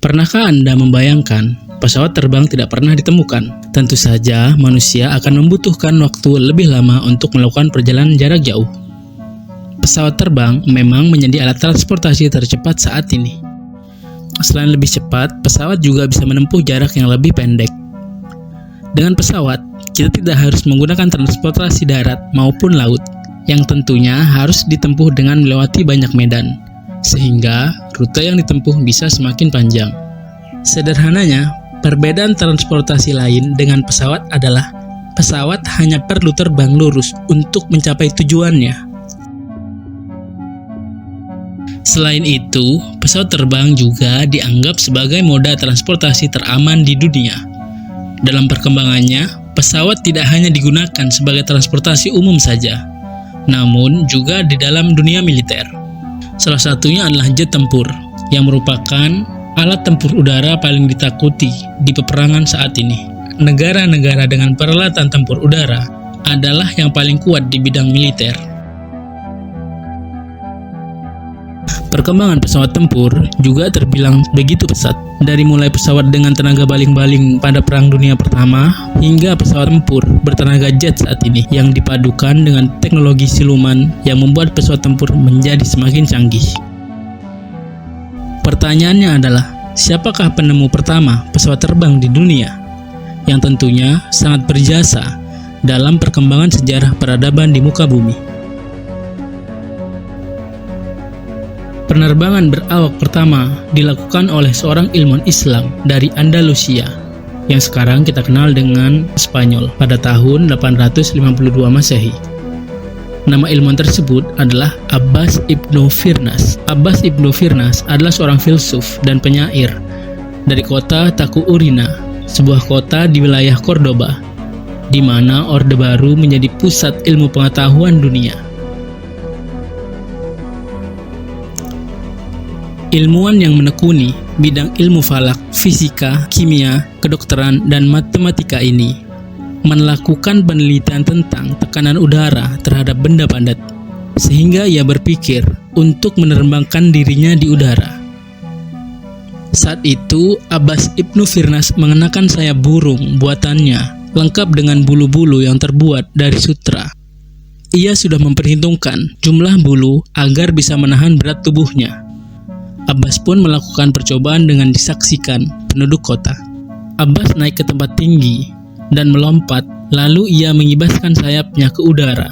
Pernahkah Anda membayangkan pesawat terbang tidak pernah ditemukan? Tentu saja manusia akan membutuhkan waktu lebih lama untuk melakukan perjalanan jarak jauh. Pesawat terbang memang menjadi alat transportasi tercepat saat ini. Selain lebih cepat, pesawat juga bisa menempuh jarak yang lebih pendek. Dengan pesawat, kita tidak harus menggunakan transportasi darat maupun laut, yang tentunya harus ditempuh dengan melewati banyak medan, sehingga rute yang ditempuh bisa semakin panjang. Sederhananya, perbedaan transportasi lain dengan pesawat adalah pesawat hanya perlu terbang lurus untuk mencapai tujuannya. Selain itu, pesawat terbang juga dianggap sebagai moda transportasi teraman di dunia. Dalam perkembangannya, pesawat tidak hanya digunakan sebagai transportasi umum saja, namun juga di dalam dunia militer. Salah satunya adalah jet tempur, yang merupakan alat tempur udara paling ditakuti di peperangan saat ini. Negara-negara dengan peralatan tempur udara adalah yang paling kuat di bidang militer. Perkembangan pesawat tempur juga terbilang begitu pesat, dari mulai pesawat dengan tenaga baling-baling pada Perang Dunia Pertama hingga pesawat tempur bertenaga jet saat ini yang dipadukan dengan teknologi siluman yang membuat pesawat tempur menjadi semakin canggih. Pertanyaannya adalah, siapakah penemu pertama pesawat terbang di dunia? Yang tentunya sangat berjasa dalam perkembangan sejarah peradaban di muka bumi. Penerbangan berawak pertama dilakukan oleh seorang ilmuwan Islam dari Andalusia, yang sekarang kita kenal dengan Spanyol, pada tahun 852 Masehi. Nama ilmuwan tersebut adalah Abbas ibnu Firnas. Abbas ibnu Firnas adalah seorang filsuf dan penyair dari kota Takuurina, sebuah kota di wilayah Cordoba, di mana Orde Baru menjadi pusat ilmu pengetahuan dunia. Ilmuwan yang menekuni bidang ilmu falak, fisika, kimia, kedokteran, dan matematika ini melakukan penelitian tentang tekanan udara terhadap benda padat, sehingga ia berpikir untuk menerbangkan dirinya di udara. Saat itu, Abbas ibnu Firnas mengenakan sayap burung buatannya, lengkap dengan bulu-bulu yang terbuat dari sutra. Ia sudah memperhitungkan jumlah bulu agar bisa menahan berat tubuhnya. Abbas pun melakukan percobaan dengan disaksikan penduduk kota. Abbas naik ke tempat tinggi dan melompat, lalu ia mengibaskan sayapnya ke udara,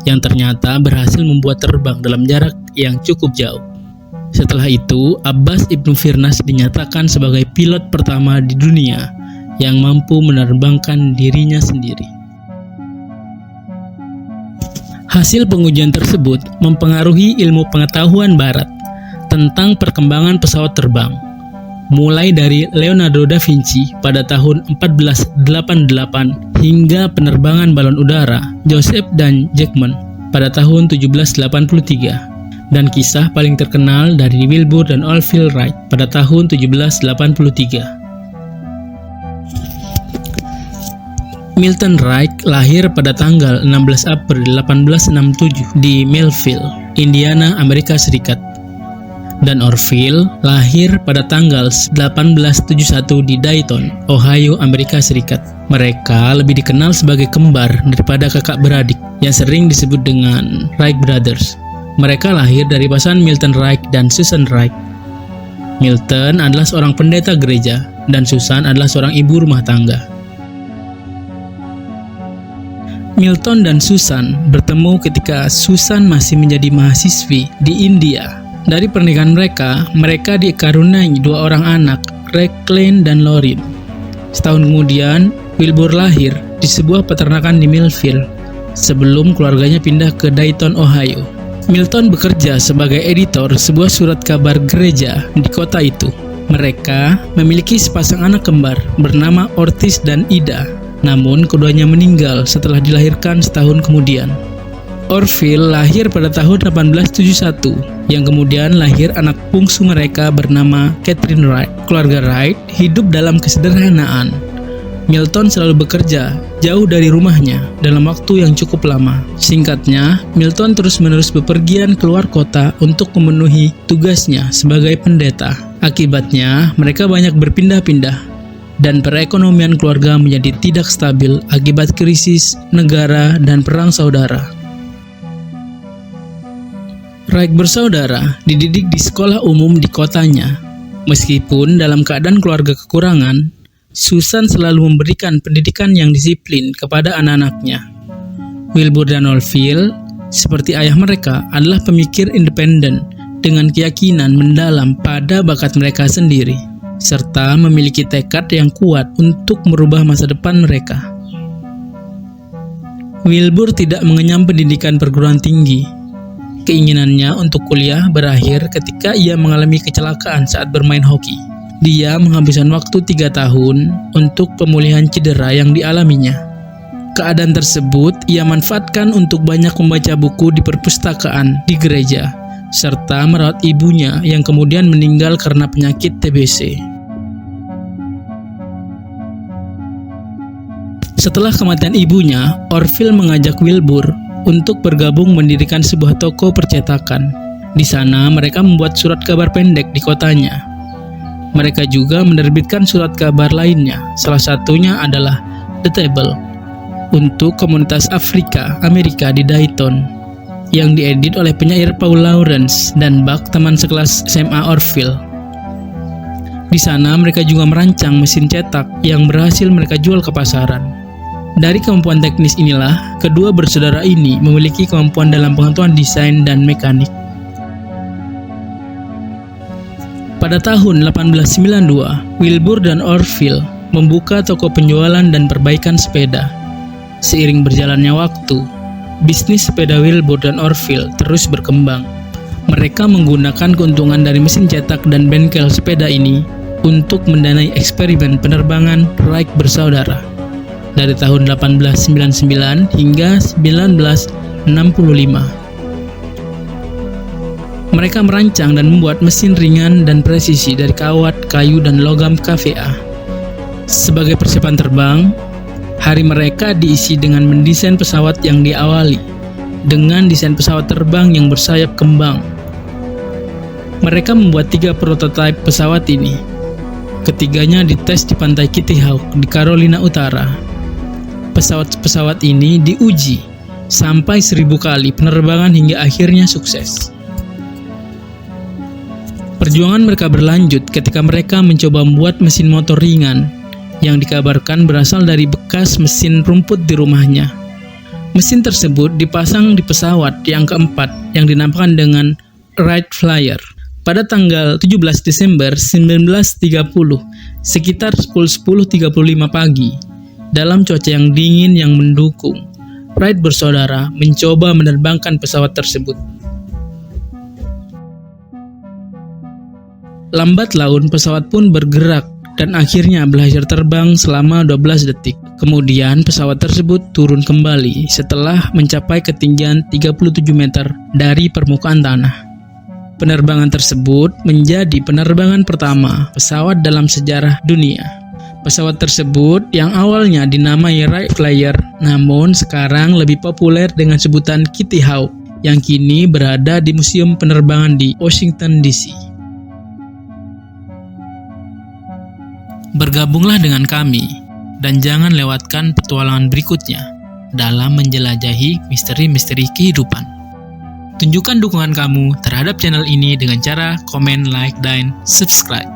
yang ternyata berhasil membuat terbang dalam jarak yang cukup jauh. Setelah itu, Abbas ibnu Firnas dinyatakan sebagai pilot pertama di dunia yang mampu menerbangkan dirinya sendiri. Hasil pengujian tersebut mempengaruhi ilmu pengetahuan Barat tentang perkembangan pesawat terbang, mulai dari Leonardo da Vinci pada tahun 1488 hingga penerbangan balon udara Joseph dan Jackman pada tahun 1783, dan kisah paling terkenal dari Wilbur dan Orville Wright pada tahun 1783. Milton Wright lahir pada tanggal 16 April 1867 di Millville, Indiana, Amerika Serikat. Dan Orville lahir pada tanggal 1871 di Dayton, Ohio, Amerika Serikat. Mereka lebih dikenal sebagai kembar daripada kakak beradik, yang sering disebut dengan Wright Brothers. Mereka lahir dari pasangan Milton Wright dan Susan Wright. Milton adalah seorang pendeta gereja, dan Susan adalah seorang ibu rumah tangga. Milton dan Susan bertemu ketika Susan masih menjadi mahasiswi di India. Dari pernikahan mereka, mereka dikaruniai dua orang anak, Recklin dan Lorin. Setahun kemudian, Wilbur lahir di sebuah peternakan di Millville sebelum keluarganya pindah ke Dayton, Ohio. Milton bekerja sebagai editor sebuah surat kabar gereja di kota itu. Mereka memiliki sepasang anak kembar bernama Ortiz dan Ida, namun keduanya meninggal setelah dilahirkan setahun kemudian. Orville lahir pada tahun 1871, yang kemudian lahir anak bungsu mereka bernama Catherine Wright. Keluarga Wright hidup dalam kesederhanaan. Milton selalu bekerja jauh dari rumahnya dalam waktu yang cukup lama. Singkatnya, Milton terus-menerus bepergian keluar kota untuk memenuhi tugasnya sebagai pendeta. Akibatnya, mereka banyak berpindah-pindah dan perekonomian keluarga menjadi tidak stabil akibat krisis negara dan perang saudara. Wright bersaudara dididik di sekolah umum di kotanya. Meskipun dalam keadaan keluarga kekurangan, Susan selalu memberikan pendidikan yang disiplin kepada anak-anaknya. Wilbur dan Orville, seperti ayah mereka, adalah pemikir independen dengan keyakinan mendalam pada bakat mereka sendiri, serta memiliki tekad yang kuat untuk merubah masa depan mereka. Wilbur tidak mengenyam pendidikan perguruan tinggi. Keinginannya untuk kuliah berakhir ketika ia mengalami kecelakaan saat bermain hoki. Dia menghabiskan waktu 3 tahun untuk pemulihan cedera yang dialaminya. Keadaan tersebut ia manfaatkan untuk banyak membaca buku di perpustakaan di gereja, serta merawat ibunya yang kemudian meninggal karena penyakit TBC. Setelah kematian ibunya, Orville mengajak Wilbur untuk bergabung mendirikan sebuah toko percetakan. Di sana mereka membuat surat kabar pendek di kotanya. Mereka juga menerbitkan surat kabar lainnya, salah satunya adalah The Table, untuk komunitas Afrika Amerika di Dayton, yang diedit oleh penyair Paul Laurence dan Buck, teman sekelas SMA Orville. Di sana mereka juga merancang mesin cetak yang berhasil mereka jual ke pasaran. Dari kemampuan teknis inilah, kedua bersaudara ini memiliki kemampuan dalam pengetahuan desain dan mekanik. Pada tahun 1892, Wilbur dan Orville membuka toko penjualan dan perbaikan sepeda. Seiring berjalannya waktu, bisnis sepeda Wilbur dan Orville terus berkembang. Mereka menggunakan keuntungan dari mesin cetak dan bengkel sepeda ini untuk mendanai eksperimen penerbangan Wright bersaudara. Dari tahun 1899 hingga 1965. Mereka merancang dan membuat mesin ringan dan presisi dari kawat, kayu, dan logam KVA. Sebagai persiapan terbang, hari mereka diisi dengan mendesain pesawat yang diawali dengan desain pesawat terbang yang bersayap kembang. Mereka membuat 3 prototipe pesawat ini. Ketiganya dites di pantai Kitty Hawk di Carolina Utara. Pesawat-pesawat ini diuji sampai 1000 kali penerbangan hingga akhirnya sukses. Perjuangan mereka berlanjut ketika mereka mencoba membuat mesin motor ringan yang dikabarkan berasal dari bekas mesin rumput di rumahnya. Mesin tersebut dipasang di pesawat yang keempat yang dinamakan dengan Wright Flyer. Pada tanggal 17 Desember 1930, sekitar pukul 10.35 pagi, dalam cuaca yang dingin yang mendukung, Wright bersaudara mencoba menerbangkan pesawat tersebut. Lambat laun pesawat pun bergerak dan akhirnya belajar terbang selama 12 detik. Kemudian pesawat tersebut turun kembali setelah mencapai ketinggian 37 meter dari permukaan tanah. Penerbangan tersebut menjadi penerbangan pertama pesawat dalam sejarah dunia. Pesawat tersebut yang awalnya dinamai Wright Flyer, namun sekarang lebih populer dengan sebutan Kitty Hawk, yang kini berada di Museum Penerbangan di Washington DC. Bergabunglah dengan kami, dan jangan lewatkan petualangan berikutnya dalam menjelajahi misteri-misteri kehidupan. Tunjukkan dukungan kamu terhadap channel ini dengan cara komen, like, dan subscribe.